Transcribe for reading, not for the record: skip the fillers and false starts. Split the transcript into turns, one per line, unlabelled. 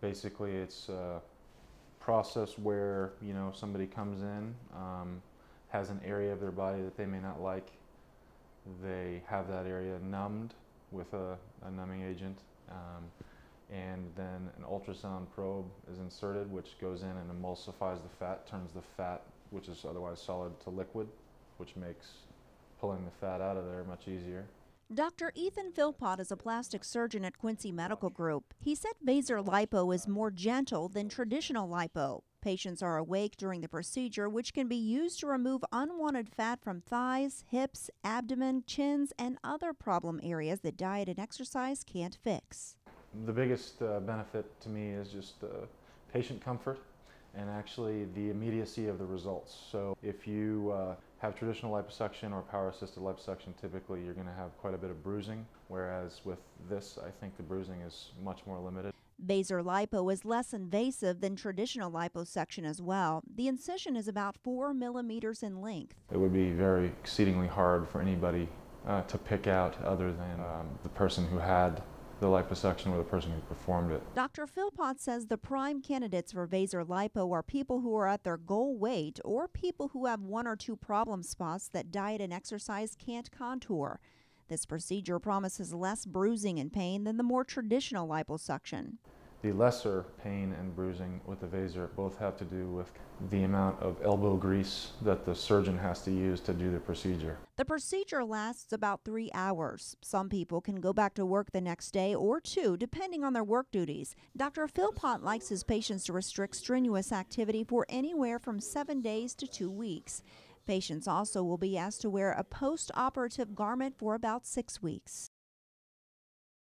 Basically, it's a process where, somebody comes in, has an area of their body that they may not like. They have that area numbed with a numbing agent, and then an ultrasound probe is inserted, which goes in and emulsifies the fat, turns the fat, which is otherwise solid, to liquid, which makes pulling the fat out of there much easier.
Dr. Ethan Philpott is a plastic surgeon at Quincy Medical Group. He said VASER Lipo is more gentle than traditional lipo. Patients are awake during the procedure, which can be used to remove unwanted fat from thighs, hips, abdomen, chins, and other problem areas that diet and exercise can't fix.
The biggest benefit to me is just patient comfort and actually the immediacy of the results. So if you have traditional liposuction or power-assisted liposuction, typically you're going to have quite a bit of bruising, whereas with this, I think the bruising is much more limited.
VASER Lipo is less invasive than traditional liposuction as well. The incision is about 4 millimeters in length.
It would be very exceedingly hard for anybody to pick out other than the person who had the liposuction or the person who performed it.
Dr. Philpott says the prime candidates for VASER Lipo are people who are at their goal weight or people who have 1 or 2 problem spots that diet and exercise can't contour. This procedure promises less bruising and pain than the more traditional liposuction.
The lesser pain and bruising with the VASER both have to do with the amount of elbow grease that the surgeon has to use to do the procedure.
The procedure lasts about 3 hours. Some people can go back to work the next day or 2, depending on their work duties. Dr. Philpott likes his patients to restrict strenuous activity for anywhere from 7 days to 2 weeks. Patients also will be asked to wear a post-operative garment for about 6 weeks.